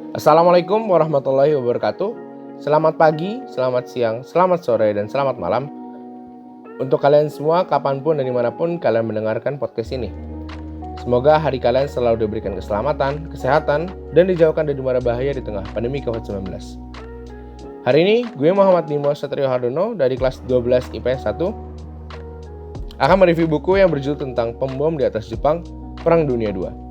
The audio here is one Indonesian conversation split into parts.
Assalamualaikum warahmatullahi wabarakatuh. Selamat pagi, selamat siang, selamat sore, dan selamat malam untuk kalian semua kapanpun dan dimanapun kalian mendengarkan podcast ini. Semoga hari kalian selalu diberikan keselamatan, kesehatan, dan dijauhkan dari mara bahaya di tengah pandemi COVID-19. Hari ini, gue Muhammad Nimo Satrio Hardono dari kelas 12 IPS 1 akan mereview buku yang berjudul tentang pembom di atas Jepang Perang Dunia II.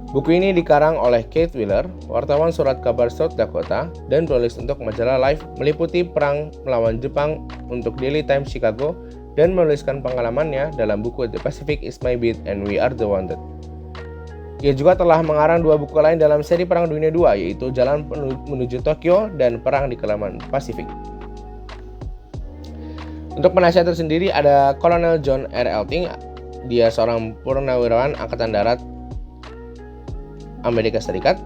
Buku ini dikarang oleh Keith Wheeler, wartawan surat kabar South Dakota, dan penulis untuk majalah Life meliputi perang melawan Jepang untuk Daily Times Chicago dan menuliskan pengalamannya dalam buku The Pacific is My Beat and We Are the Wounded. Ia juga telah mengarang dua buku lain dalam seri Perang Dunia II, yaitu Jalan Menuju Tokyo dan Perang di Kelaman Pasifik. Untuk penasihat tersendiri ada Kolonel John R. Elting. Dia seorang purnawirawan Angkatan Darat Amerika Serikat.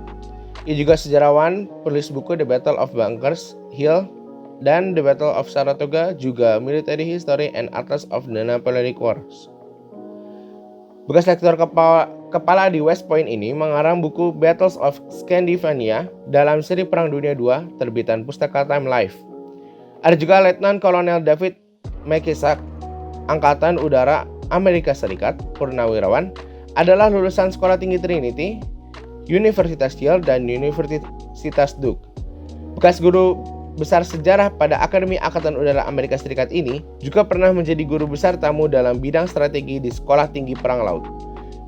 Ia juga sejarawan, penulis buku The Battle of Bunkers Hill dan The Battle of Saratoga, juga Military History and Atlas of the Napoleonic Wars. Bekas lektor kepala di West Point ini mengarang buku Battles of Scandinavia dalam seri Perang Dunia II terbitan Pustaka Time Life. Ada juga Letnan Kolonel David McIsaac, Angkatan Udara Amerika Serikat, purnawirawan, adalah lulusan Sekolah Tinggi Trinity, Universitas Yale, dan Universitas Duke. Bekas guru besar sejarah pada Akademi Angkatan Udara Amerika Serikat ini juga pernah menjadi guru besar tamu dalam bidang strategi di Sekolah Tinggi Perang Laut.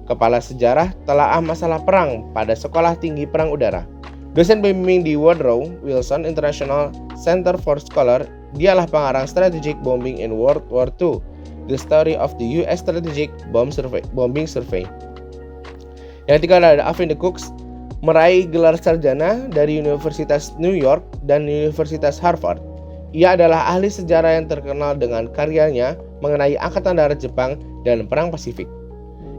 Kepala sejarah telaah masalah perang pada Sekolah Tinggi Perang Udara. Dosen pembimbing di Woodrow Wilson International Center for Scholars, dialah pengarang Strategic Bombing in World War II, The Story of the U.S. Strategic Bombing Survey. Yang ketiga ada Alvin de Cooks, meraih gelar sarjana dari Universitas New York dan Universitas Harvard. Ia adalah ahli sejarah yang terkenal dengan karyanya mengenai Angkatan Darat Jepang dan Perang Pasifik.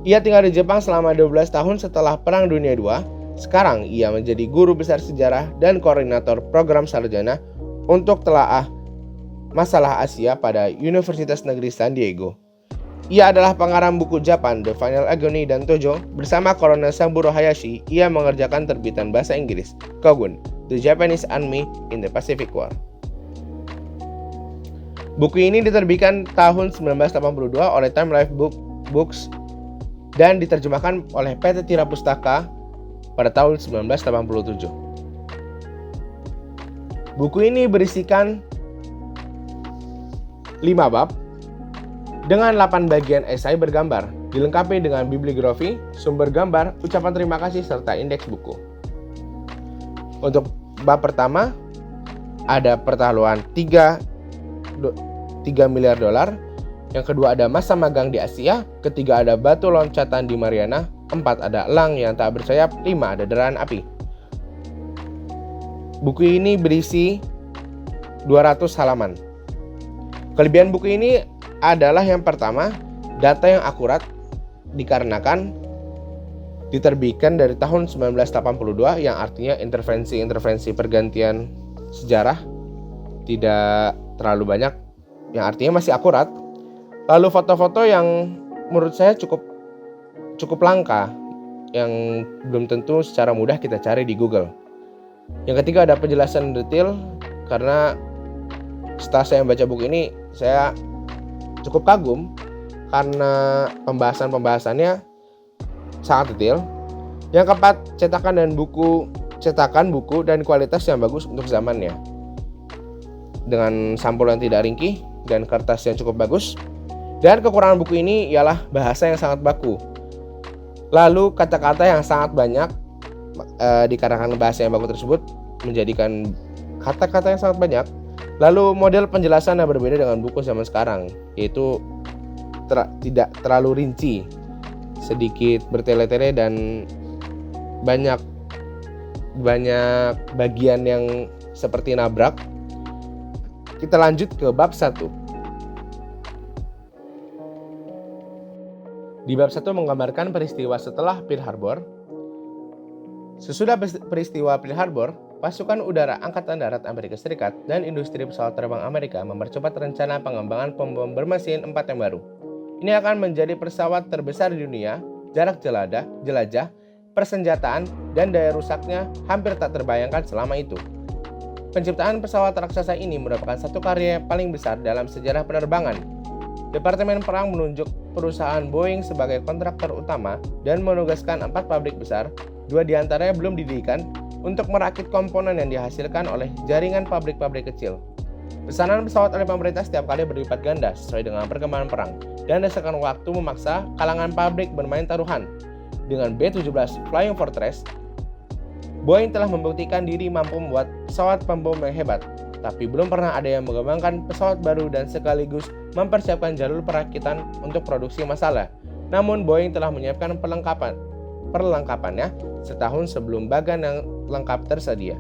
Ia tinggal di Jepang selama 12 tahun setelah Perang Dunia II. Sekarang ia menjadi guru besar sejarah dan koordinator program sarjana untuk telaah masalah Asia pada Universitas Negeri San Diego. Ia adalah pengarang buku Japan, The Final Agony dan Tojo. Bersama Kolonel Saburo Hayashi, ia mengerjakan terbitan bahasa Inggris, Kogun, The Japanese Army in the Pacific War. Buku ini diterbitkan tahun 1982 oleh Time Life Books dan diterjemahkan oleh PT Tira Pustaka pada tahun 1987. Buku ini berisikan 5 bab dengan 8 bagian esai bergambar, dilengkapi dengan bibliografi, sumber gambar, ucapan terima kasih, serta indeks buku. Untuk bab pertama, ada pertaruhan 3 miliar dolar. Yang kedua ada masa magang di Asia. Ketiga ada batu loncatan di Mariana. 4 ada elang yang tak bersayap. 5 ada deraan api. Buku ini berisi 200 halaman. Kelebihan buku ini adalah yang pertama, data yang akurat dikarenakan diterbitkan dari tahun 1982, yang artinya intervensi pergantian sejarah tidak terlalu banyak, yang artinya masih akurat. Lalu foto-foto yang menurut saya cukup langka, yang belum tentu secara mudah kita cari di Google. Yang ketiga ada penjelasan detail, karena setelah saya membaca buku ini saya cukup kagum karena pembahasannya sangat detail. Yang keempat, cetakan buku dan kualitas yang bagus untuk zamannya, dengan sampul yang tidak ringkih dan kertas yang cukup bagus. Dan kekurangan buku ini ialah bahasa yang sangat baku, lalu kata-kata yang sangat banyak. Dikarenakan bahasa yang baku tersebut menjadikan kata-kata yang sangat banyak. Lalu model penjelasan yang berbeda dengan buku zaman sekarang, yaitu tidak terlalu rinci, sedikit bertele-tele, dan banyak bagian yang seperti nabrak. Kita lanjut ke bab 1. Di bab 1 menggambarkan peristiwa setelah Pearl Harbor. Sesudah peristiwa Pearl Harbor, pasukan udara Angkatan Darat Amerika Serikat dan industri pesawat terbang Amerika mempercepat rencana pengembangan pembom bermesin 4 yang baru. Ini akan menjadi pesawat terbesar di dunia, jarak jelajah persenjataan, dan daya rusaknya hampir tak terbayangkan selama itu. Penciptaan pesawat raksasa ini merupakan satu karya paling besar dalam sejarah penerbangan. Departemen Perang menunjuk perusahaan Boeing sebagai kontraktor utama dan menugaskan 4 pabrik besar, 2 diantaranya belum didirikan, untuk merakit komponen yang dihasilkan oleh jaringan pabrik-pabrik kecil. Pesanan pesawat oleh pemerintah setiap kali berlipat ganda sesuai dengan perkembangan perang, dan desakan waktu memaksa kalangan pabrik bermain taruhan. Dengan B-17 Flying Fortress, Boeing telah membuktikan diri mampu membuat pesawat pembom yang hebat, tapi belum pernah ada yang mengembangkan pesawat baru dan sekaligus mempersiapkan jalur perakitan untuk produksi massal. Namun Boeing telah menyiapkan perlengkapannya setahun sebelum bagan yang lengkap tersedia.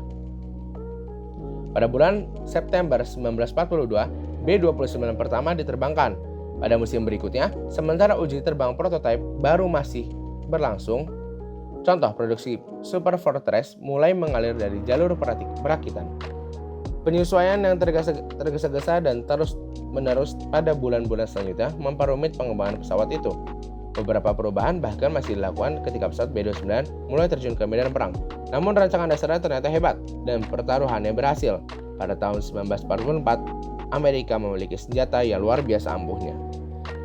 Pada bulan September 1942, B-29 pertama diterbangkan. Pada musim berikutnya, sementara uji terbang prototipe baru masih berlangsung, contoh produksi Super Fortress mulai mengalir dari jalur perakitan. Penyesuaian yang tergesa-gesa dan terus-menerus pada bulan-bulan selanjutnya memperumit pengembangan pesawat itu. Beberapa perubahan bahkan masih dilakukan ketika pesawat B-29 mulai terjun ke medan perang. Namun rancangan dasarnya ternyata hebat dan pertaruhannya berhasil. Pada tahun 1944, Amerika memiliki senjata yang luar biasa ampuhnya.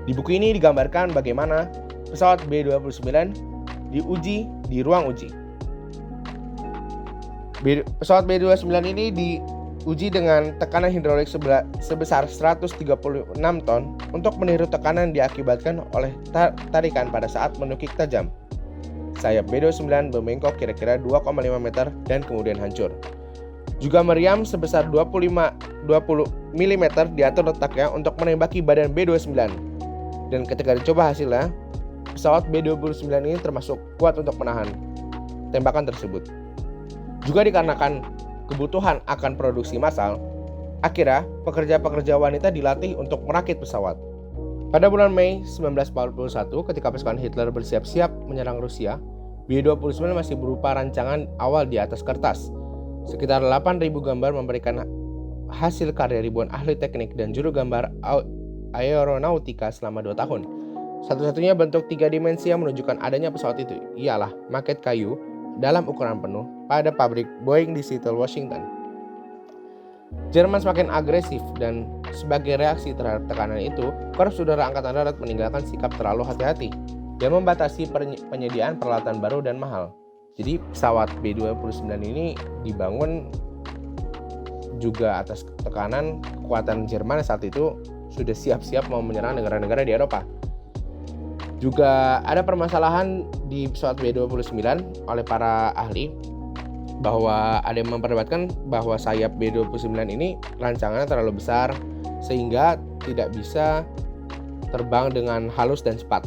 Di buku ini digambarkan bagaimana pesawat B-29 diuji di ruang uji. Pesawat B-29 ini diuji dengan tekanan hidrolik sebesar 136 ton untuk meniru tekanan diakibatkan oleh tarikan pada saat menukik tajam. Sayap B-29 membengkok kira-kira 2,5 meter dan kemudian hancur. Juga meriam sebesar 20 mm diatur letaknya untuk menembaki badan B-29. Dan ketika dicoba hasilnya, pesawat B-29 ini termasuk kuat untuk menahan tembakan tersebut. Juga dikarenakan kebutuhan akan produksi massal, akhirnya pekerja-pekerja wanita dilatih untuk merakit pesawat. Pada bulan Mei 1941, ketika pasukan Hitler bersiap-siap menyerang Rusia, B-29 masih berupa rancangan awal di atas kertas. Sekitar 8.000 gambar memberikan hasil karya ribuan ahli teknik dan juru gambar aeronautika selama 2 tahun. Satu-satunya bentuk 3 dimensi yang menunjukkan adanya pesawat itu ialah maket kayu dalam ukuran penuh pada pabrik Boeing di Seattle, Washington. Jerman semakin agresif dan sebagai reaksi terhadap tekanan itu, Korps Udara Angkatan Darat meninggalkan sikap terlalu hati-hati dan membatasi penyediaan peralatan baru dan mahal. Jadi pesawat B-29 ini dibangun juga atas tekanan kekuatan Jerman saat itu sudah siap-siap mau menyerang negara-negara di Eropa. Juga ada permasalahan di pesawat B-29 oleh para ahli bahwa ada yang memperdebatkan bahwa sayap B-29 ini rancangannya terlalu besar sehingga tidak bisa terbang dengan halus dan cepat.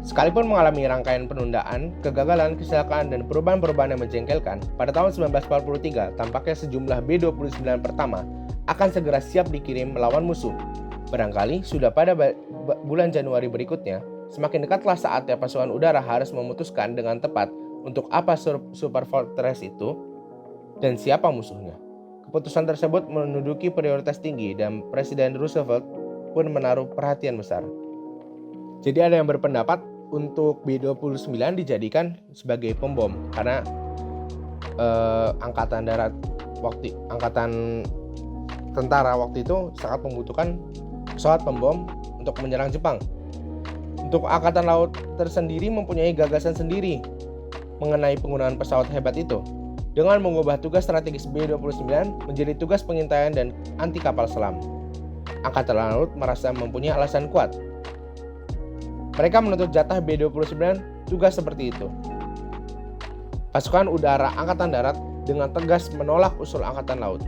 Sekalipun mengalami rangkaian penundaan, kegagalan, kecelakaan, dan perubahan-perubahan yang menjengkelkan, pada tahun 1943 tampaknya sejumlah B-29 pertama akan segera siap dikirim melawan musuh. Barangkali sudah pada bulan Januari berikutnya, semakin dekatlah saatnya pasukan udara harus memutuskan dengan tepat untuk apa Super Fortress itu dan siapa musuhnya. Keputusan tersebut menduduki prioritas tinggi dan Presiden Roosevelt pun menaruh perhatian besar. Jadi ada yang berpendapat untuk B-29 dijadikan sebagai pembom karena angkatan tentara waktu itu sangat membutuhkan pesawat pembom untuk menyerang Jepang. Untuk angkatan laut tersendiri mempunyai gagasan sendiri mengenai penggunaan pesawat hebat itu dengan mengubah tugas strategis B-29 menjadi tugas pengintaian dan anti kapal selam. Angkatan laut merasa mempunyai alasan kuat. Mereka menuntut jatah B-29 juga seperti itu. Pasukan udara Angkatan Darat dengan tegas menolak usul Angkatan Laut.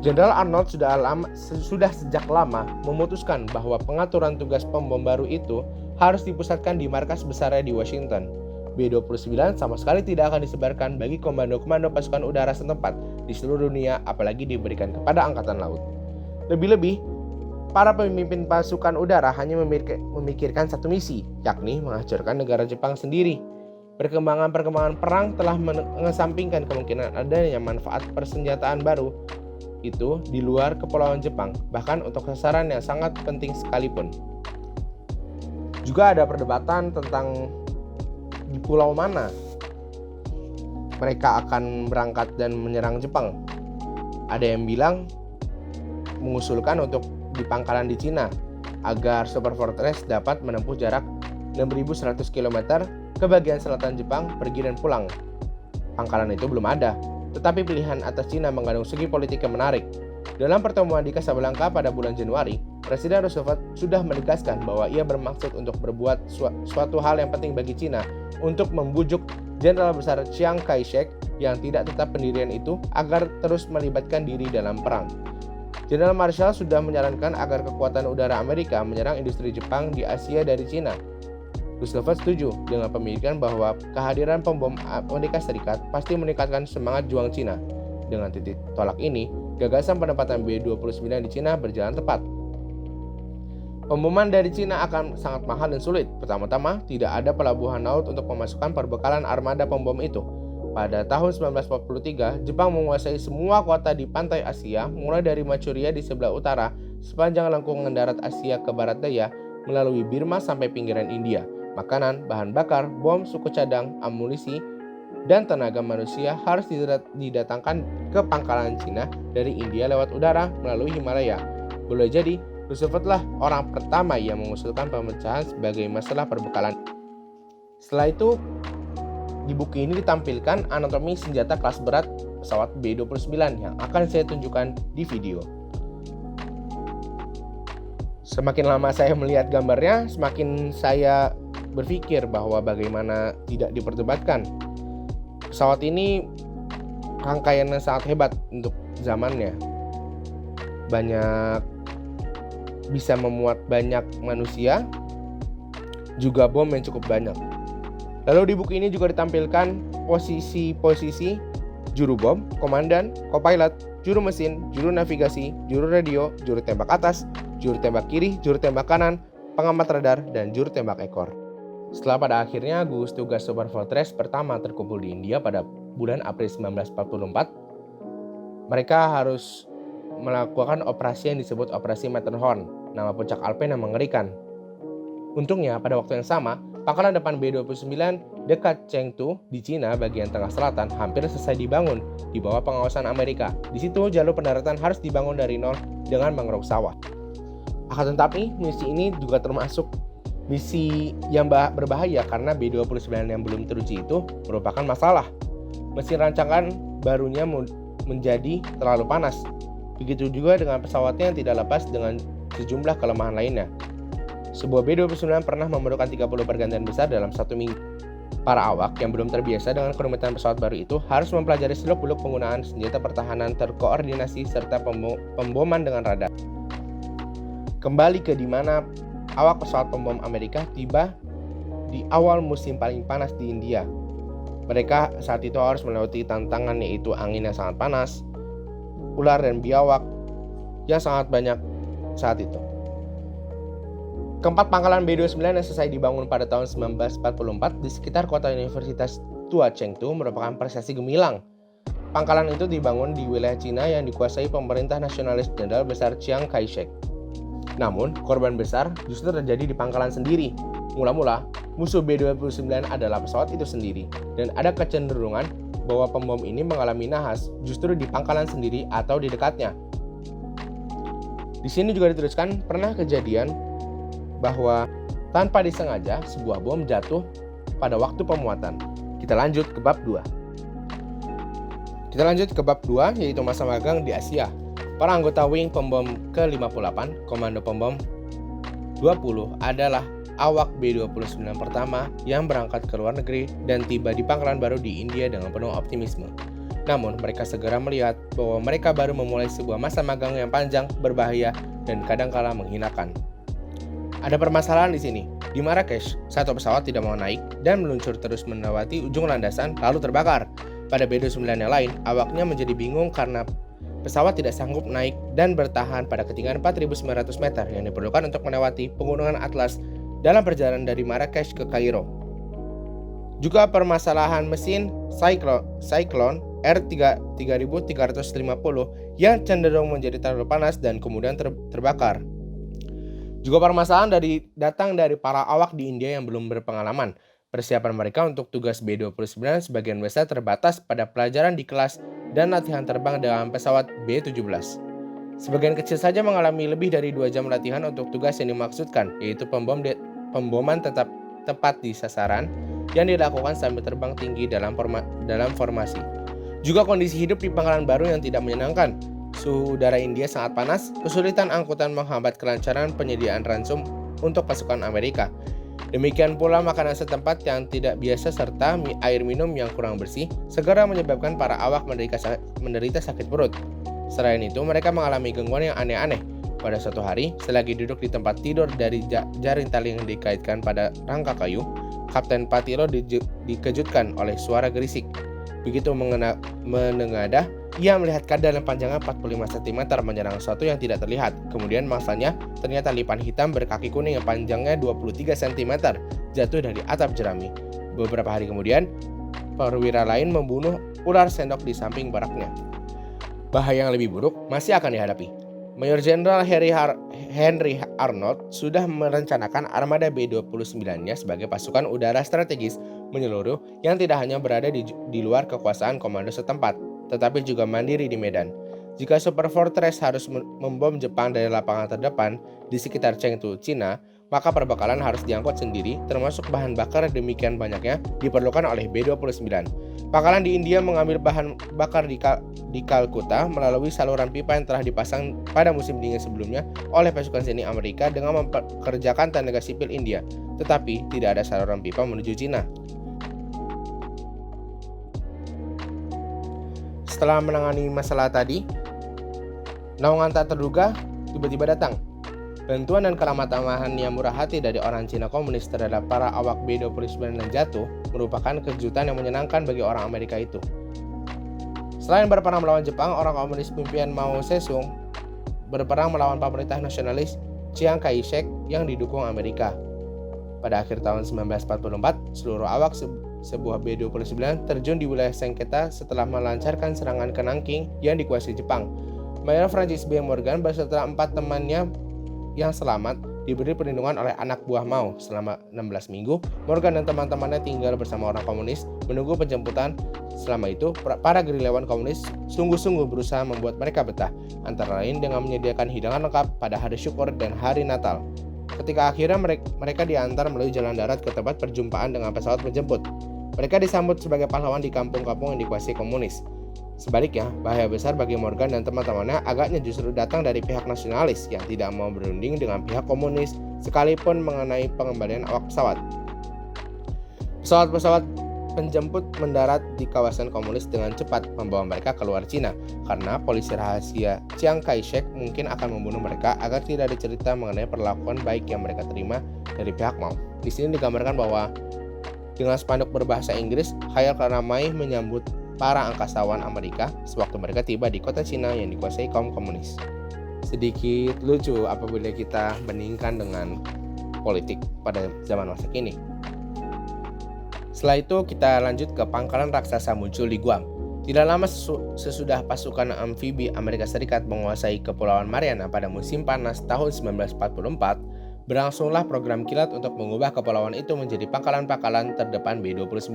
Jenderal Arnold sudah sejak lama memutuskan bahwa pengaturan tugas pembom baru itu harus dipusatkan di markas besarnya di Washington. B-29 sama sekali tidak akan disebarkan bagi komando-komando pasukan udara setempat di seluruh dunia, apalagi diberikan kepada Angkatan Laut. Lebih-lebih, para pemimpin pasukan udara hanya memikirkan satu misi, yakni menghancurkan negara Jepang sendiri. Perkembangan perang telah mengesampingkan kemungkinan adanya manfaat persenjataan baru itu di luar kepulauan Jepang, bahkan untuk sasaran yang sangat penting sekalipun. Juga ada perdebatan tentang di pulau mana mereka akan berangkat dan menyerang Jepang. Ada yang bilang mengusulkan untuk di pangkalan di Cina agar Super Fortress dapat menempuh jarak 6.100 km ke bagian selatan Jepang pergi dan pulang. Pangkalan itu belum ada, tetapi pilihan atas Cina mengandung segi politik yang menarik. Dalam pertemuan di Casablanca pada bulan Januari, Presiden Roosevelt sudah menegaskan bahwa ia bermaksud untuk berbuat suatu hal yang penting bagi Cina untuk membujuk Jenderal Besar Chiang Kai-shek yang tidak tetap pendirian itu agar terus melibatkan diri dalam perang. Jenderal Marshall sudah menyarankan agar kekuatan udara Amerika menyerang industri Jepang di Asia dari Cina. Roosevelt setuju dengan pemikiran bahwa kehadiran pembom Amerika Serikat pasti meningkatkan semangat juang Cina. Dengan titik tolak ini, gagasan penempatan B-29 di Cina berjalan tepat. Pemboman dari Cina akan sangat mahal dan sulit. Pertama-tama, tidak ada pelabuhan laut untuk memasukkan perbekalan armada pembom itu. Pada tahun 1943, Jepang menguasai semua kota di pantai Asia, mulai dari Manchuria di sebelah utara, sepanjang lengkungan darat Asia ke barat daya, melalui Burma sampai pinggiran India. Makanan, bahan bakar, bom, suku cadang, amunisi, dan tenaga manusia harus didatangkan ke pangkalan Cina dari India lewat udara melalui Himalaya. Boleh jadi, Roosevelt lah orang pertama yang mengusulkan pemecahan sebagai masalah perbekalan. Setelah itu, di buku ini ditampilkan anatomi senjata kelas berat pesawat B-29 yang akan saya tunjukkan di video. Semakin lama saya melihat gambarnya, semakin saya berpikir bahwa bagaimana tidak diperdebatkan. Pesawat ini rangkaiannya sangat hebat untuk zamannya. Bisa memuat banyak manusia, juga bom yang cukup banyak. Lalu di buku ini juga ditampilkan posisi-posisi juru bom, komandan, kopilot, juru mesin, juru navigasi, juru radio, juru tembak atas, juru tembak kiri, juru tembak kanan, pengamat radar, dan juru tembak ekor. Setelah pada akhirnya gugus tugas Super Fortress pertama terkumpul di India pada bulan April 1944, mereka harus melakukan operasi yang disebut Operasi Matterhorn, nama puncak Alpen yang mengerikan. Untungnya pada waktu yang sama, pangkalan depan B-29 dekat Chengdu di Cina bagian tengah selatan hampir selesai dibangun di bawah pengawasan Amerika. Di situ jalur pendaratan harus dibangun dari nol dengan mengeruk sawah. Akan tetapi misi ini juga termasuk misi yang berbahaya karena B-29 yang belum teruji itu merupakan masalah. Mesin rancangan barunya menjadi terlalu panas. Begitu juga dengan pesawatnya yang tidak lepas dengan sejumlah kelemahan lainnya. Sebuah B-29 pernah memerlukan 30 pergantian besar dalam satu minggu. Para awak yang belum terbiasa dengan kerumitan pesawat baru itu harus mempelajari seluk-beluk penggunaan senjata pertahanan terkoordinasi serta pemboman dengan radar. Kembali ke di mana awak pesawat pembom Amerika tiba di awal musim paling panas di India. Mereka saat itu harus melewati tantangan yaitu angin yang sangat panas, ular dan biawak yang sangat banyak saat itu. Keempat pangkalan B-29 yang selesai dibangun pada tahun 1944 di sekitar kota Universitas Tua Chengdu merupakan prestasi gemilang. Pangkalan itu dibangun di wilayah Cina yang dikuasai pemerintah nasionalis Jenderal Besar Chiang Kai-shek. Namun, korban besar justru terjadi di pangkalan sendiri. Mula-mula, musuh B-29 adalah pesawat itu sendiri, dan ada kecenderungan bahwa pembom ini mengalami nahas justru di pangkalan sendiri atau di dekatnya. Di sini juga dituliskan pernah kejadian bahwa tanpa disengaja sebuah bom jatuh pada waktu pemuatan. Kita lanjut ke bab 2. Bab 2 yaitu masa magang di Asia. Para anggota wing pembom ke-58, Komando Pembom 20 adalah awak B-29 pertama yang berangkat ke luar negeri dan tiba di pangkalan baru di India dengan penuh optimisme. Namun, mereka segera melihat bahwa mereka baru memulai sebuah masa magang yang panjang, berbahaya, dan kadangkala menghinakan. Ada permasalahan di sini. Di Marrakesh, satu pesawat tidak mau naik dan meluncur terus melewati ujung landasan lalu terbakar. Pada B-29 yang lain, awaknya menjadi bingung karena pesawat tidak sanggup naik dan bertahan pada ketinggian 4.900 meter yang diperlukan untuk melewati pegunungan Atlas dalam perjalanan dari Marrakesh ke Kairo. Juga permasalahan mesin Cyclone R3350 yang cenderung menjadi terlalu panas dan kemudian terbakar. Juga permasalahan datang dari para awak di India yang belum berpengalaman. Persiapan mereka untuk tugas B-29 sebagian besar terbatas pada pelajaran di kelas dan latihan terbang dengan pesawat B-17. Sebagian kecil saja mengalami lebih dari 2 jam latihan untuk tugas yang dimaksudkan, yaitu pemboman tepat di sasaran yang dilakukan sambil terbang tinggi dalam formasi. Juga kondisi hidup di pangkalan baru yang tidak menyenangkan. Suhu udara India sangat panas, kesulitan angkutan menghambat kelancaran penyediaan ransum untuk pasukan Amerika. Demikian pula makanan setempat yang tidak biasa serta air minum yang kurang bersih segera menyebabkan para awak menderita sakit perut. Selain itu, mereka mengalami gangguan yang aneh-aneh. Pada suatu hari, selagi duduk di tempat tidur dari jaring tali yang dikaitkan pada rangka kayu, Kapten Patilo dikejutkan oleh suara gerisik. Begitu menengadah, ia melihat kadal yang panjangnya 45 cm menyerang sesuatu yang tidak terlihat. Kemudian mangsanya ternyata lipan hitam berkaki kuning yang panjangnya 23 cm jatuh dari atap jerami. Beberapa hari kemudian, perwira lain membunuh ular sendok di samping baraknya. Bahaya yang lebih buruk masih akan dihadapi. Mayor Jenderal Henry Arnold sudah merencanakan armada B-29-nya sebagai pasukan udara strategis menyeluruh yang tidak hanya berada di luar kekuasaan komando setempat, tetapi juga mandiri di medan. Jika Super Fortress harus membom Jepang dari lapangan terdepan di sekitar Chengdu, Cina, maka perbekalan harus diangkut sendiri, termasuk bahan bakar demikian banyaknya diperlukan oleh B-29. Pangkalan di India mengambil bahan bakar di Kalkuta melalui saluran pipa yang telah dipasang pada musim dingin sebelumnya oleh pasukan seni Amerika dengan mempekerjakan tenaga sipil India, tetapi tidak ada saluran pipa menuju Cina. Setelah menangani masalah tadi, naungan tak terduga tiba-tiba datang. Bantuan dan keramah-tamahan yang murah hati dari orang Cina komunis terhadap para awak B-29 yang jatuh merupakan kejutan yang menyenangkan bagi orang Amerika itu. Selain berperang melawan Jepang, orang komunis pimpinan Mao Zedong berperang melawan pemerintah nasionalis Chiang Kai-shek yang didukung Amerika. Pada akhir tahun 1944, seluruh awak sebuah B-29 terjun di wilayah sengketa setelah melancarkan serangan ke Nanking yang dikuasai Jepang. Mayor Francis B. Morgan beserta 4 temannya yang selamat diberi perlindungan oleh anak buah Mao. Selama 16 minggu, Morgan dan teman-temannya tinggal bersama orang komunis menunggu penjemputan. Selama itu, para gerilyawan komunis sungguh-sungguh berusaha membuat mereka betah, antara lain dengan menyediakan hidangan lengkap pada hari syukur dan hari Natal. Ketika akhirnya mereka diantar melalui jalan darat ke tempat perjumpaan dengan pesawat penjemput, mereka disambut sebagai pahlawan di kampung-kampung yang dikuasai komunis. Sebaliknya, bahaya besar bagi Morgan dan teman-temannya agaknya justru datang dari pihak nasionalis yang tidak mau berunding dengan pihak komunis sekalipun mengenai pengembalian awak pesawat. Pesawat-pesawat penjemput mendarat di kawasan komunis dengan cepat membawa mereka keluar Cina karena polisi rahasia Chiang Kai-shek mungkin akan membunuh mereka agar tidak ada cerita mengenai perlakuan baik yang mereka terima dari pihak Mao. Di sini digambarkan bahwa dengan spanduk berbahasa Inggris, khayal ramai menyambut para angkasawan Amerika sewaktu mereka tiba di kota Cina yang dikuasai kaum komunis. Sedikit lucu apabila kita bandingkan dengan politik pada zaman masa kini. Setelah itu kita lanjut ke pangkalan raksasa muncul di Guam. Tidak lama sesudah pasukan amfibi Amerika Serikat menguasai Kepulauan Mariana pada musim panas tahun 1944, berlangsunglah program kilat untuk mengubah kepulauan itu menjadi pangkalan-pangkalan terdepan B-29.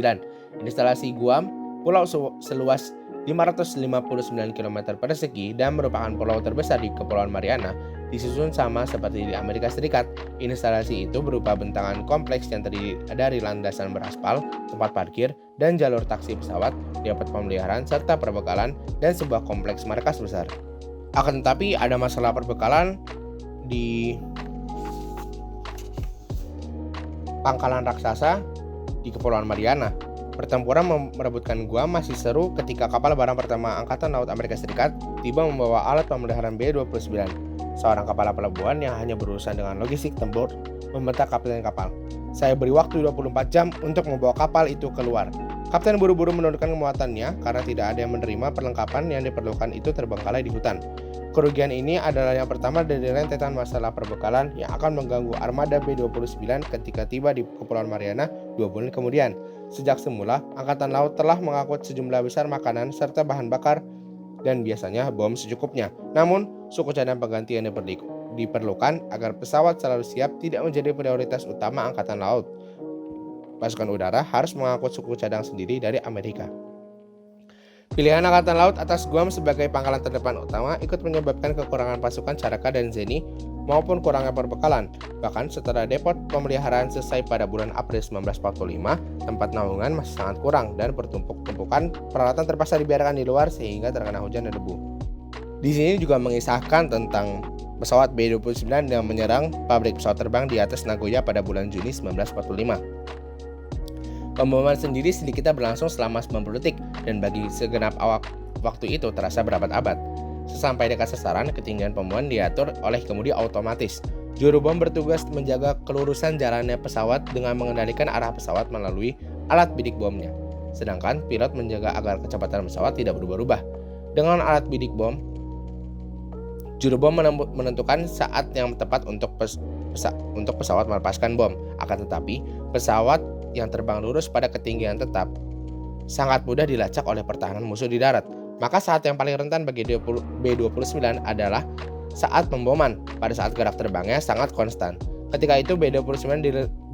Instalasi Guam, pulau seluas 559 km persegi dan merupakan pulau terbesar di Kepulauan Mariana, disusun sama seperti di Amerika Serikat. Instalasi itu berupa bentangan kompleks yang terdiri dari landasan beraspal, tempat parkir, dan jalur taksi pesawat, dapat pemeliharaan serta perbekalan, dan sebuah kompleks markas besar. Akan tetapi ada masalah perbekalan di pangkalan raksasa di Kepulauan Mariana. Pertempuran merebutkan Guam masih seru ketika kapal barang pertama Angkatan Laut Amerika Serikat tiba membawa alat pemeliharaan B-29. Seorang kepala pelabuhan yang hanya berurusan dengan logistik tempur membentak kapten kapal. "Saya beri waktu 24 jam untuk membawa kapal itu keluar." Kapten buru-buru menurunkan muatannya karena tidak ada yang menerima perlengkapan yang diperlukan itu terbengkalai di hutan. Kerugian ini adalah yang pertama dari rentetan masalah perbekalan yang akan mengganggu armada B-29 ketika tiba di Kepulauan Mariana 2 bulan kemudian. Sejak semula, Angkatan Laut telah mengangkut sejumlah besar makanan serta bahan bakar dan biasanya bom secukupnya. Namun, suku cadang pengganti yang diperlukan agar pesawat selalu siap tidak menjadi prioritas utama Angkatan Laut. Pasukan udara harus mengangkut suku cadang sendiri dari Amerika. Pilihan Angkatan Laut atas Guam sebagai pangkalan terdepan utama ikut menyebabkan kekurangan pasukan Caraka dan Zeni maupun kurangnya perbekalan. Bahkan setelah depot pemeliharaan selesai pada bulan April 1945, tempat naungan masih sangat kurang dan bertumpuk-tumpukan peralatan terpaksa dibiarkan di luar sehingga terkena hujan dan debu. Di sini juga mengisahkan tentang pesawat B-29 yang menyerang pabrik pesawat terbang di atas Nagoya pada bulan Juni 1945. Pemboman sendiri sedikitnya berlangsung selama 90 detik dan bagi segenap awak waktu itu terasa berabad-abad. Sesampai dekat sasaran, ketinggian pemboman diatur oleh kemudi otomatis. Juru bom bertugas menjaga kelurusan jalannya pesawat dengan mengendalikan arah pesawat melalui alat bidik bomnya. Sedangkan pilot menjaga agar kecepatan pesawat tidak berubah-ubah. Dengan alat bidik bom, juru bom menentukan saat yang tepat untuk pesawat melepaskan bom. Akan tetapi, pesawat yang terbang lurus pada ketinggian tetap sangat mudah dilacak oleh pertahanan musuh di darat. Maka saat yang paling rentan bagi B-29 adalah saat pemboman, pada saat gerak terbangnya sangat konstan. Ketika itu B-29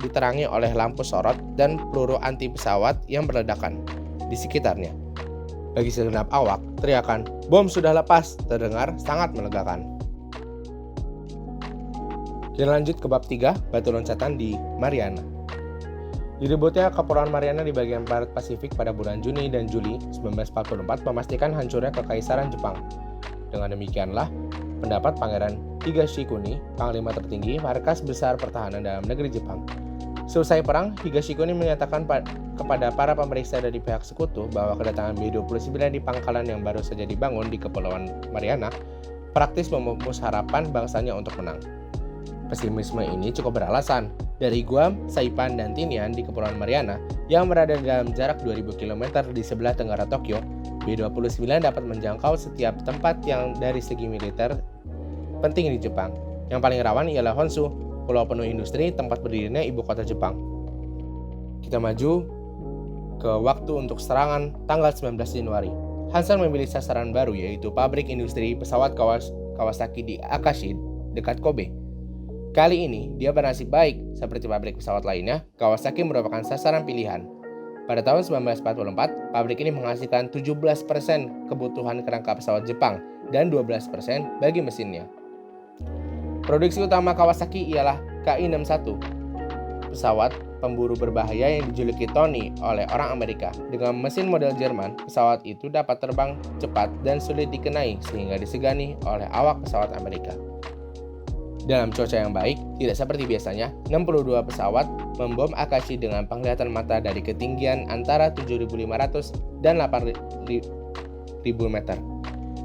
diterangi oleh lampu sorot dan peluru anti pesawat yang berledakan di sekitarnya. Bagi segenap awak, teriakan "Bom sudah lepas" terdengar sangat melegakan. Kita lanjut ke bab 3, batu loncatan di Mariana. Direbutnya Kepulauan Mariana di bagian barat Pasifik pada bulan Juni dan Juli 1944 memastikan hancurnya Kekaisaran Jepang. Dengan demikianlah, pendapat Pangeran Higashikuni, panglima tertinggi markas besar pertahanan dalam negeri Jepang. Selesai perang, Higashikuni menyatakan kepada para pemeriksa dari pihak sekutu bahwa kedatangan B-29 di pangkalan yang baru saja dibangun di Kepulauan Mariana praktis memupus harapan bangsanya untuk menang. Pesimisme ini cukup beralasan. Dari Guam, Saipan, dan Tinian di Kepulauan Mariana yang berada dalam jarak 2000 km di sebelah tenggara Tokyo, B-29 dapat menjangkau setiap tempat yang dari segi militer penting di Jepang. Yang paling rawan ialah Honshu, pulau penuh industri tempat berdirinya ibu kota Jepang. Kita maju ke waktu untuk serangan tanggal 19 Januari. Hansel memilih sasaran baru yaitu pabrik industri pesawat Kawasaki di Akashi dekat Kobe. Kali ini, dia bernasib baik. Seperti pabrik pesawat lainnya, Kawasaki merupakan sasaran pilihan. Pada tahun 1944, pabrik ini menghasilkan 17% kebutuhan kerangka pesawat Jepang dan 12% bagi mesinnya. Produksi utama Kawasaki ialah Ki-61, pesawat pemburu berbahaya yang dijuluki Tony oleh orang Amerika. Dengan mesin model Jerman, pesawat itu dapat terbang cepat dan sulit dikenai sehingga disegani oleh awak pesawat Amerika. Dalam cuaca yang baik, tidak seperti biasanya, 62 pesawat membom Akashi dengan penglihatan mata dari ketinggian antara 7.500 dan 8.000 meter.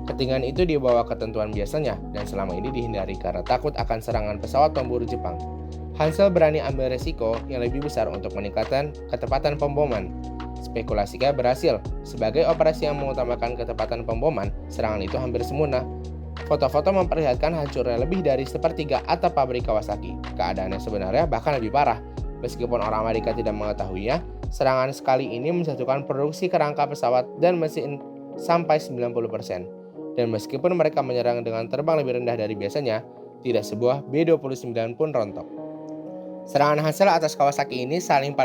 Ketinggian itu di bawah ketentuan biasanya dan selama ini dihindari karena takut akan serangan pesawat pemburu Jepang. Hansel berani ambil resiko yang lebih besar untuk meningkatkan ketepatan pemboman. Spekulasinya berhasil. Sebagai operasi yang mengutamakan ketepatan pemboman, serangan itu hampir sempurna. Foto-foto memperlihatkan hancurnya lebih dari sepertiga atap pabrik Kawasaki. Keadaannya sebenarnya bahkan lebih parah. Meskipun orang Amerika tidak mengetahuinya, serangan sekali ini menjatuhkan produksi kerangka pesawat dan mesin sampai 90%. Dan meskipun mereka menyerang dengan terbang lebih rendah dari biasanya, tidak sebuah B-29 pun rontok. Serangan Hansel atas Kawasaki ini selain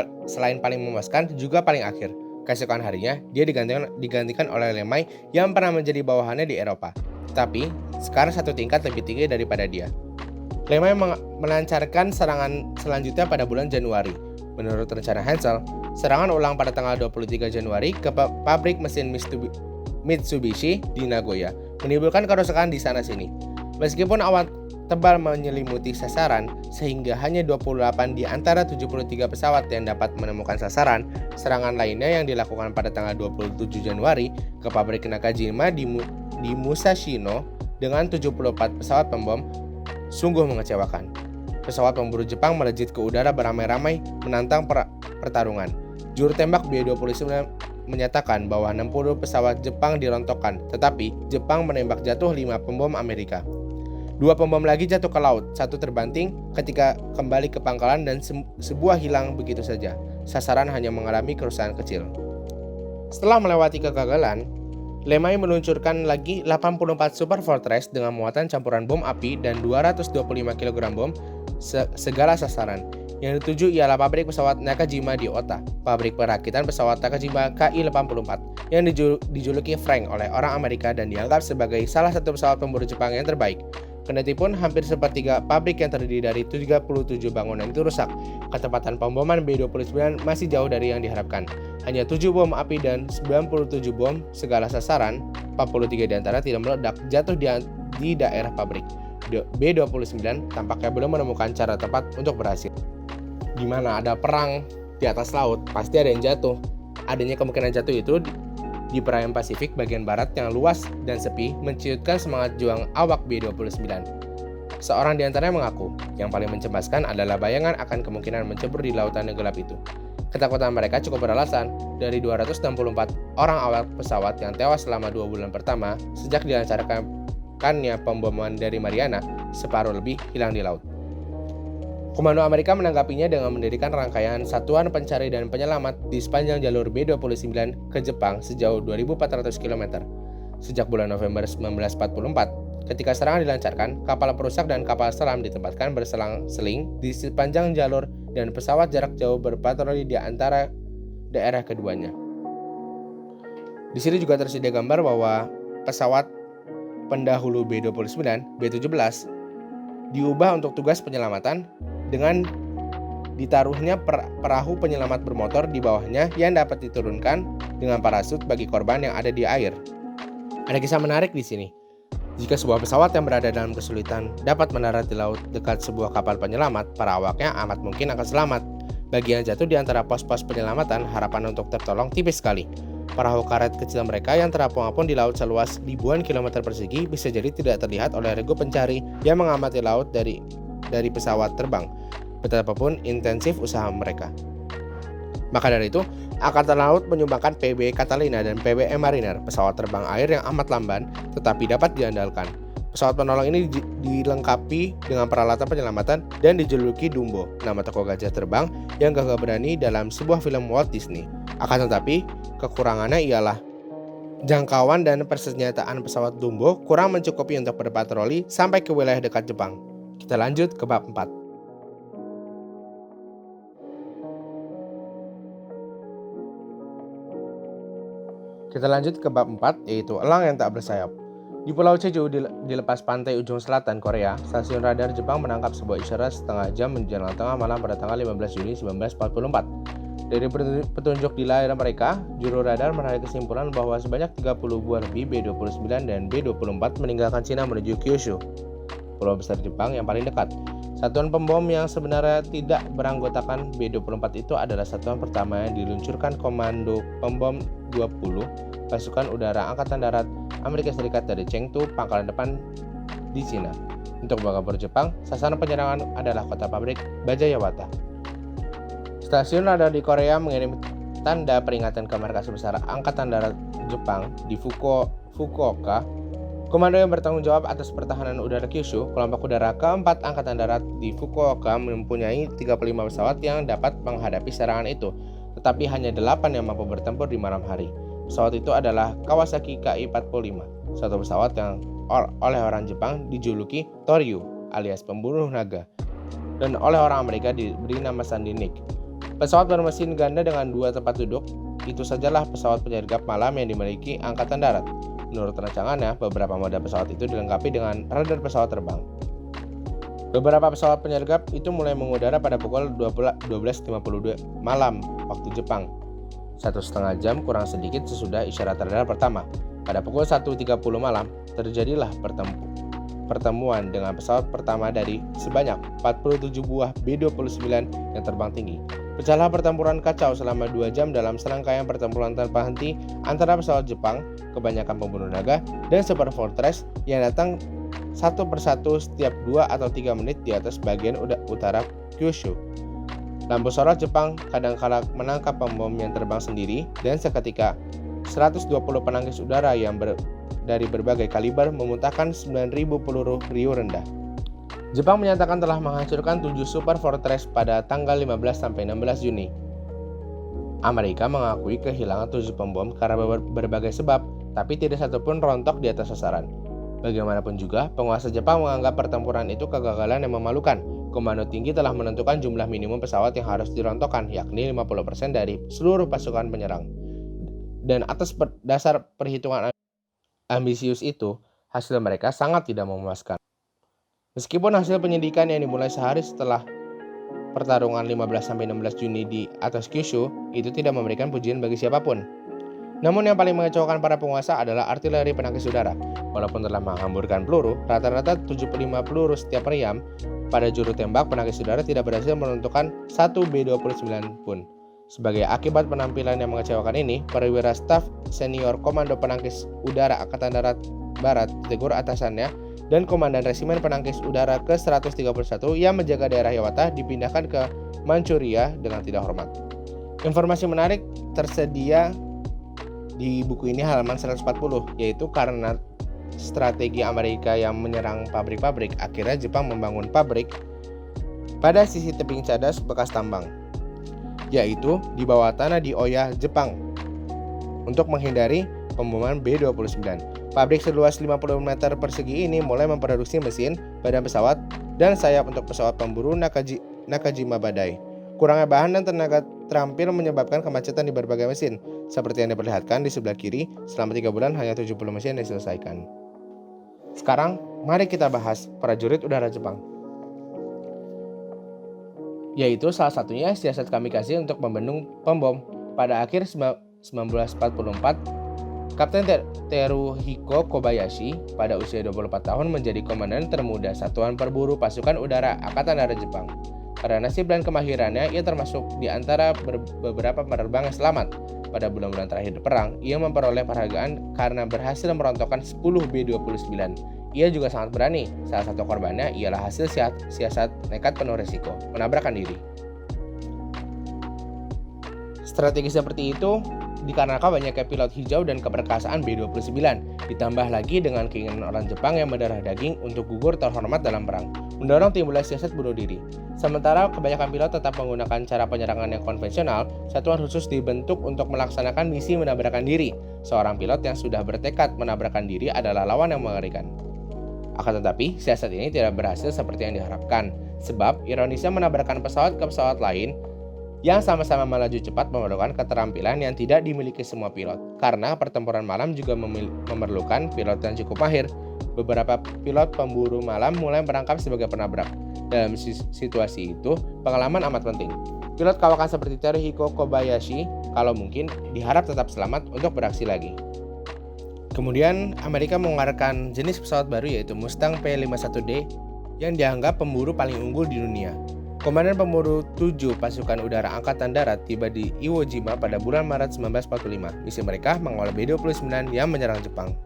paling memuaskan, juga paling akhir. Keesokan harinya, dia digantikan oleh Lemay yang pernah menjadi bawahannya di Eropa. Tetapi, sekarang satu tingkat lebih tinggi daripada dia. Lemay melancarkan serangan selanjutnya pada bulan Januari. Menurut rencana Hansel, serangan ulang pada tanggal 23 Januari ke pabrik mesin Mitsubishi di Nagoya, menimbulkan kerusakan di sana-sini. Meskipun awan tebal menyelimuti sasaran, sehingga hanya 28 di antara 73 pesawat yang dapat menemukan sasaran, serangan lainnya yang dilakukan pada tanggal 27 Januari ke pabrik Nakajima di Musashino dengan 74 pesawat pembom sungguh mengecewakan. Pesawat pemburu Jepang melejit ke udara beramai-ramai menantang pertarungan. Juru tembak B-29 menyatakan bahwa 60 pesawat Jepang dirontokkan, tetapi Jepang menembak jatuh 5 pembom Amerika. 2 pembom lagi jatuh ke laut, 1 terbanting ketika kembali ke pangkalan dan sebuah hilang begitu saja. Sasaran hanya mengalami kerusakan kecil. Setelah melewati kegagalan, Lemay meluncurkan lagi 84 Super Fortress dengan muatan campuran bom api dan 225 kg bom segala sasaran. Yang dituju ialah pabrik pesawat Nakajima di Ota, pabrik perakitan pesawat Nakajima Ki-84 yang dijuluki Frank oleh orang Amerika dan dianggap sebagai salah satu pesawat pemburu Jepang yang terbaik. Kendati pun hampir sepertiga pabrik yang terdiri dari 37 bangunan itu rusak, ketepatan pemboman B-29 masih jauh dari yang diharapkan. Hanya 7 bom api dan 97 bom segala sasaran, 43 diantara tidak meledak, jatuh di daerah pabrik. B-29 tampaknya belum menemukan cara tepat untuk berhasil. Di mana ada perang di atas laut, pasti ada yang jatuh. Adanya kemungkinan jatuh itu di perairan Pasifik bagian barat yang luas dan sepi menciutkan semangat juang awak B-29. Seorang di antaranya mengaku, yang paling mencemaskan adalah bayangan akan kemungkinan mencebur di lautan yang gelap itu. Ketakutan mereka cukup beralasan, dari 264 orang awak pesawat yang tewas selama 2 bulan pertama sejak dilancarkannya pemboman dari Mariana, separuh lebih hilang di laut. Komando Amerika menanggapinya dengan mendirikan rangkaian satuan pencari dan penyelamat di sepanjang jalur B-29 ke Jepang sejauh 2.400 km. Sejak bulan November 1944, ketika serangan dilancarkan, kapal perusak dan kapal selam ditempatkan berselang-seling di sepanjang jalur dan pesawat jarak jauh berpatroli di antara daerah keduanya. Di sini juga tersedia gambar bahwa pesawat pendahulu B-29, B-17, diubah untuk tugas penyelamatan dengan ditaruhnya perahu penyelamat bermotor di bawahnya yang dapat diturunkan dengan parasut bagi korban yang ada di air. Ada kisah menarik di sini. Jika sebuah pesawat yang berada dalam kesulitan dapat mendarat di laut dekat sebuah kapal penyelamat, para awaknya amat mungkin akan selamat. Bagi yang jatuh di antara pos-pos penyelamatan, harapan untuk tertolong tipis sekali. Perahu karet kecil mereka yang terapung-apung di laut seluas ribuan kilometer persegi bisa jadi tidak terlihat oleh regu pencari yang mengamati laut dari pesawat terbang, betapapun intensif usaha mereka. Maka dari itu, Angkatan Laut menyumbangkan PB Catalina dan PBM Mariner, pesawat terbang air yang amat lamban tetapi dapat diandalkan. Pesawat penolong ini dilengkapi dengan peralatan penyelamatan dan dijuluki Dumbo, nama tokoh gajah terbang yang gagah berani dalam sebuah film Walt Disney. Akan tetapi, kekurangannya ialah jangkauan dan persenjataan pesawat Dumbo kurang mencukupi untuk berpatroli sampai ke wilayah dekat Jepang. Kita lanjut ke bab 4. Kita lanjut ke bab 4, yaitu elang yang tak bersayap. Di Pulau Jeju, di lepas pantai ujung selatan Korea, stasiun radar Jepang menangkap sebuah isyarat setengah jam menjelang tengah malam pada tanggal 15 Juni 1944. Dari petunjuk di layar mereka, juru radar menarik kesimpulan bahwa sebanyak 30 buah lebih B-29 dan B-24 meninggalkan Cina menuju Kyushu, pulau besar Jepang yang paling dekat. Satuan pembom yang sebenarnya tidak beranggotakan B-24 itu adalah satuan pertama yang diluncurkan Komando Pembom 20 Pasukan Udara Angkatan Darat Amerika Serikat dari Chengdu, pangkalan depan di Cina. Untuk menggabur Jepang, sasaran penyerangan adalah kota pabrik Bajayawata. Stasiun radar di Korea mengirim tanda peringatan ke markas besar Angkatan Darat Jepang di Fukuoka. Komando yang bertanggung jawab atas pertahanan udara Kyushu, kelompok udara keempat Angkatan Darat di Fukuoka mempunyai 35 pesawat yang dapat menghadapi serangan itu, tetapi hanya 8 yang mampu bertempur di malam hari. Pesawat itu adalah Kawasaki Ki-45, suatu pesawat yang oleh orang Jepang dijuluki Toryu alias pembunuh naga, dan oleh orang Amerika diberi nama Sandy Nick. Pesawat bermesin ganda dengan 2 tempat duduk, itu sajalah pesawat penyergap malam yang dimiliki Angkatan Darat. Menurut rancangannya, beberapa model pesawat itu dilengkapi dengan radar pesawat terbang. Beberapa pesawat penyergap itu mulai mengudara pada pukul 12.52 malam waktu Jepang, 1,5 jam kurang sedikit sesudah isyarat radar pertama. Pada pukul 1.30 malam, terjadilah pertemuan dengan pesawat pertama dari sebanyak 47 buah B-29 yang terbang tinggi. Pecahlah pertempuran kacau selama 2 jam dalam serangkaian pertempuran tanpa henti antara pesawat Jepang, kebanyakan pembunuh naga, dan Super Fortress yang datang satu persatu setiap 2 atau 3 menit di atas bagian utara Kyushu. Lampu sorot Jepang kadang-kala menangkap pembom yang terbang sendiri, dan seketika 120 penangkis udara yang dari berbagai kaliber memuntahkan 9.000 peluru riuh rendah. Jepang menyatakan telah menghancurkan 7 Super Fortress pada tanggal 15-16 Juni. Amerika mengakui kehilangan 7 pembom karena berbagai sebab, tapi tidak satupun rontok di atas sasaran. Bagaimanapun juga, penguasa Jepang menganggap pertempuran itu kegagalan yang memalukan. Komando tinggi telah menentukan jumlah minimum pesawat yang harus dirontokkan, yakni 50% dari seluruh pasukan penyerang. Dan atas dasar perhitungan ambisius itu, hasil mereka sangat tidak memuaskan. Meskipun hasil penyidikan yang dimulai sehari setelah pertarungan 15-16 Juni di atas Kyushu itu tidak memberikan pujian bagi siapapun. Namun yang paling mengecewakan para penguasa adalah artileri penangkis udara. Walaupun telah menghamburkan peluru, rata-rata 75 peluru setiap meriam, pada juru tembak penangkis udara tidak berhasil menentukan satu B-29 pun. Sebagai akibat penampilan yang mengecewakan ini, perwira staf senior Komando Penangkis Udara Angkatan Darat Barat ditegur atasannya dan Komandan Resimen Penangkis Udara ke-131 yang menjaga daerah Yawata dipindahkan ke Manchuria dengan tidak hormat. Informasi menarik tersedia di buku ini halaman 140, yaitu karena strategi Amerika yang menyerang pabrik-pabrik, akhirnya Jepang membangun pabrik pada sisi tebing cadas bekas tambang, yaitu di bawah tanah di Oya, Jepang, untuk menghindari pemboman B-29. Pabrik seluas 50 meter persegi ini mulai memproduksi mesin, badan pesawat, dan sayap untuk pesawat pemburu Nakajima Badai. Kurangnya bahan dan tenaga terampil menyebabkan kemacetan di berbagai mesin. Seperti yang diperlihatkan di sebelah kiri, selama 3 bulan hanya 70 mesin diselesaikan. Sekarang, mari kita bahas prajurit udara Jepang. Yaitu salah satunya siasat kamikaze untuk membendung pembom. Pada akhir 1944, Kapten Teruhiko Kobayashi pada usia 24 tahun menjadi komandan termuda Satuan Perburu Pasukan Udara Angkatan Darat Jepang. Karena nasib dan kemahirannya, ia termasuk di antara beberapa penerbang yang selamat. Pada bulan-bulan terakhir perang, ia memperoleh penghargaan karena berhasil merontokkan 10 B-29. Ia juga sangat berani. Salah satu korbannya ialah hasil siasat nekat penuh risiko, menabrakkan diri. Strategi seperti itu dikarenakan banyaknya pilot hijau dan keperkasaan B-29, ditambah lagi dengan keinginan orang Jepang yang berdarah daging untuk gugur terhormat dalam perang, mendorong timbulnya siasat bunuh diri. Sementara kebanyakan pilot tetap menggunakan cara penyerangan yang konvensional, satuan khusus dibentuk untuk melaksanakan misi menabrakkan diri. Seorang pilot yang sudah bertekad menabrakkan diri adalah lawan yang mengerikan. Akan tetapi, siasat ini tidak berhasil seperti yang diharapkan, sebab ironisnya menabrakkan pesawat ke pesawat lain yang sama-sama melaju cepat memerlukan keterampilan yang tidak dimiliki semua pilot. Karena pertempuran malam juga memerlukan pilot yang cukup mahir, beberapa pilot pemburu malam mulai merangkap sebagai penabrak. Dalam situasi itu, pengalaman amat penting. Pilot kawakan seperti Teruhiko Kobayashi, kalau mungkin, diharap tetap selamat untuk beraksi lagi. Kemudian, Amerika mengeluarkan jenis pesawat baru yaitu Mustang P-51D yang dianggap pemburu paling unggul di dunia. Komandan pemburu 7 Pasukan Udara Angkatan Darat tiba di Iwo Jima pada bulan Maret 1945. Misi mereka mengawal B-29 yang menyerang Jepang.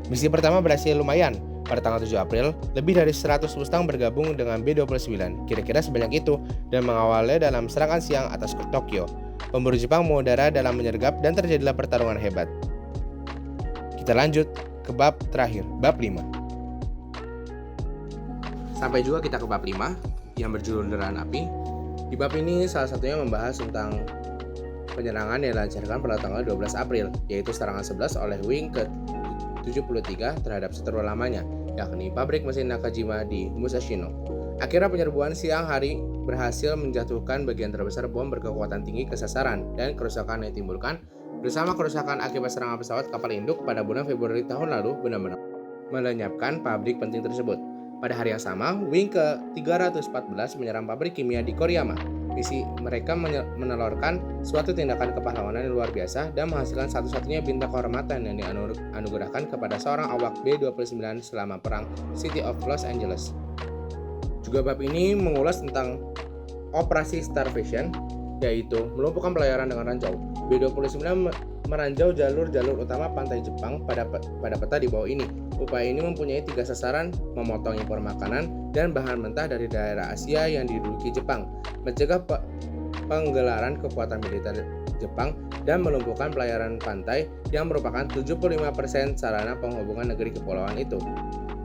Misi pertama berhasil lumayan. Pada tanggal 7 April, lebih dari 100 Mustang bergabung dengan B-29, kira-kira sebanyak itu, dan mengawalnya dalam serangan siang atas Tokyo. Pemburu Jepang mengudara dalam menyergap dan terjadilah pertarungan hebat. Kita lanjut ke bab terakhir, bab 5. Sampai juga kita ke bab 5 yang berjudul Deraan Api. Di bab ini salah satunya membahas tentang penyerangan yang dilancarkan pada tanggal 12 April, yaitu serangan 11 oleh Wing ke-73 terhadap seteru lamanya, yakni pabrik mesin Nakajima di Musashino. Akhirnya penyerbuan siang hari berhasil menjatuhkan bagian terbesar bom berkekuatan tinggi ke sasaran, dan kerusakan yang ditimbulkan bersama kerusakan akibat serangan pesawat kapal induk pada bulan Februari tahun lalu benar-benar melenyapkan pabrik penting tersebut. Pada hari yang sama, Wing ke-314 menyerang pabrik kimia di Koriyama. Misi mereka menelurkan suatu tindakan kepahlawanan yang luar biasa dan menghasilkan satu-satunya bintang kehormatan yang dianugerahkan kepada seorang awak B-29 selama perang City of Los Angeles. Juga bab ini mengulas tentang operasi Starvation, yaitu melumpuhkan pelayaran dengan ranjau. B-29 meranjau jalur-jalur utama pantai Jepang pada peta di bawah ini. Upaya ini mempunyai 3 sasaran: memotong impor makanan dan bahan mentah dari daerah Asia yang diduduki Jepang, mencegah penggelaran kekuatan militer Jepang, dan melumpuhkan pelayaran pantai yang merupakan 75% sarana penghubungan negeri kepulauan itu.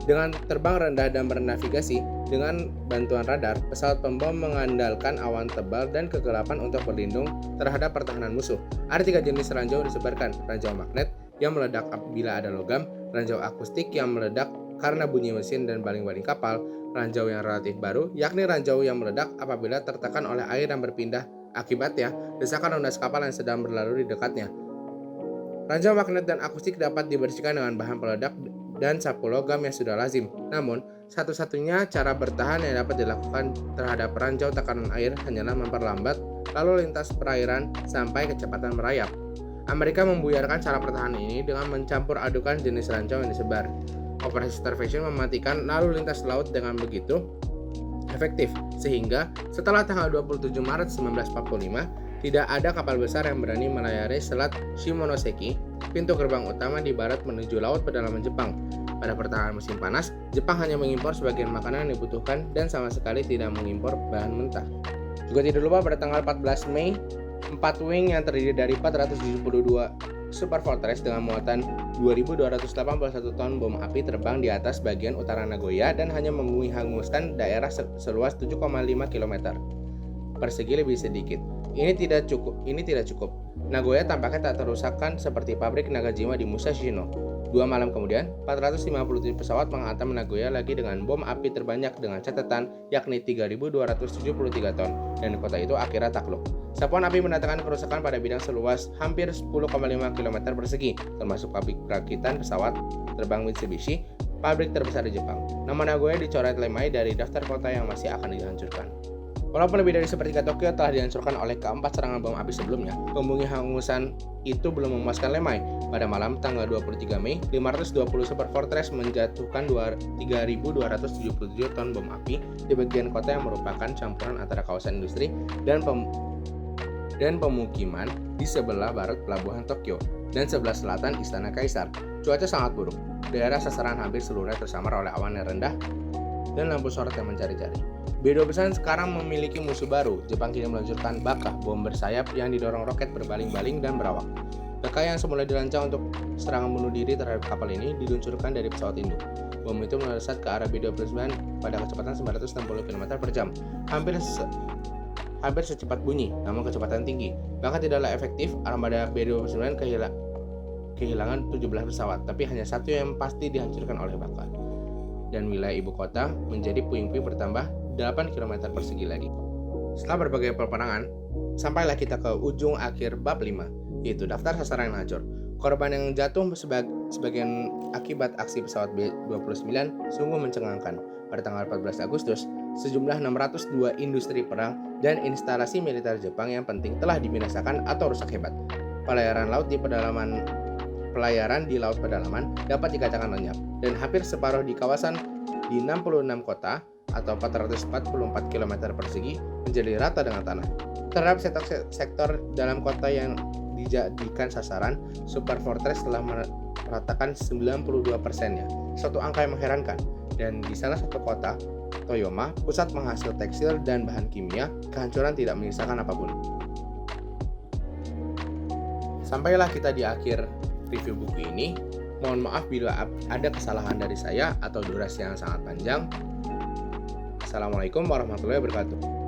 Dengan terbang rendah dan bernavigasi dengan bantuan radar, pesawat pembom mengandalkan awan tebal dan kegelapan untuk berlindung terhadap pertahanan musuh. Ada 3 jenis ranjau disebarkan: ranjau magnet, yang meledak apabila ada logam, ranjau akustik yang meledak karena bunyi mesin dan baling-baling kapal, ranjau yang relatif baru, yakni ranjau yang meledak apabila tertekan oleh air yang berpindah akibatnya desakan ondas kapal yang sedang berlalu di dekatnya. Ranjau magnet dan akustik dapat dibersihkan dengan bahan peledak dan sapu logam yang sudah lazim. Namun, satu-satunya cara bertahan yang dapat dilakukan terhadap ranjau tekanan air hanyalah memperlambat lalu lintas perairan sampai kecepatan merayap. Amerika membuyarkan cara pertahanan ini dengan mencampur adukan jenis ranjau yang disebar. Operasi Starvation mematikan lalu lintas laut dengan begitu efektif, sehingga setelah tanggal 27 Maret 1945, tidak ada kapal besar yang berani melayari Selat Shimonoseki, pintu gerbang utama di barat menuju laut pedalaman Jepang. Pada pertengahan musim panas, Jepang hanya mengimpor sebagian makanan yang dibutuhkan dan sama sekali tidak mengimpor bahan mentah. Juga tidak lupa pada tanggal 14 Mei, 4 wing yang terdiri dari 472 Super Fortress dengan muatan 2.281 ton bom api terbang di atas bagian utara Nagoya dan hanya menghanguskan daerah seluas 7,5 km persegi lebih sedikit. Ini tidak cukup. Nagoya tampaknya tak terusakkan seperti pabrik Nagajima di Musashino. 2 malam kemudian, 457 pesawat menghantam Nagoya lagi dengan bom api terbanyak dengan catatan yakni 3.273 ton, dan kota itu akhirnya takluk. Sapuan api mendatangkan kerusakan pada bidang seluas hampir 10,5 km persegi, termasuk pabrik perakitan pesawat terbang Mitsubishi, pabrik terbesar di Jepang. Nama Nagoya dicoret Lemai dari daftar kota yang masih akan dihancurkan. Walaupun lebih dari sepertiga Tokyo telah dihancurkan oleh keempat serangan bom api sebelumnya, pembunyi hangusan itu belum memuaskan Lemai. Pada malam tanggal 23 Mei, 520 Super Fortress menjatuhkan 3.277 ton bom api di bagian kota yang merupakan campuran antara kawasan industri dan pemukiman di sebelah barat pelabuhan Tokyo dan sebelah selatan Istana Kaisar. Cuaca sangat buruk. Daerah sasaran hampir seluruhnya tersamar oleh awan yang rendah dan lampu sorot yang mencari-cari. B-12 sekarang memiliki musuh baru. Jepang kini meluncurkan Baka, bom bersayap yang didorong roket berbaling-baling dan berawak. Baka yang semula dirancang untuk serangan bunuh diri terhadap kapal ini diluncurkan dari pesawat induk. Bom itu melesat ke arah B-12 pada kecepatan 960 km per jam, hampir secepat bunyi, namun kecepatan tinggi. Bahkan tidaklah efektif, armada B-29 kehilangan 17 pesawat, tapi hanya satu yang pasti dihancurkan oleh Baka. Dan wilayah ibu kota menjadi puing-puing bertambah 8 km persegi lagi. Setelah berbagai peperangan, sampailah kita ke ujung akhir bab 5, yaitu daftar sasaran yang hancur. Korban yang jatuh sebagian akibat aksi pesawat B-29 sungguh mencengangkan. Pada tanggal 14 Agustus, sejumlah 602 industri perang dan instalasi militer Jepang yang penting telah dibinasakan atau rusak hebat. Pelayaran di laut pedalaman dapat dikatakan lenyap, dan hampir separuh di kawasan di 66 kota atau 444 km persegi menjadi rata dengan tanah. Terhadap sektor dalam kota yang dijadikan sasaran, Super Fortress telah meratakan 92%-nya, suatu angka yang mengherankan. Dan di salah satu kota, Toyoma, pusat penghasil tekstil dan bahan kimia, kehancuran tidak menyisakan apapun. Sampailah kita di akhir review buku ini. Mohon maaf bila ada kesalahan dari saya atau durasi yang sangat panjang. Assalamualaikum warahmatullahi wabarakatuh.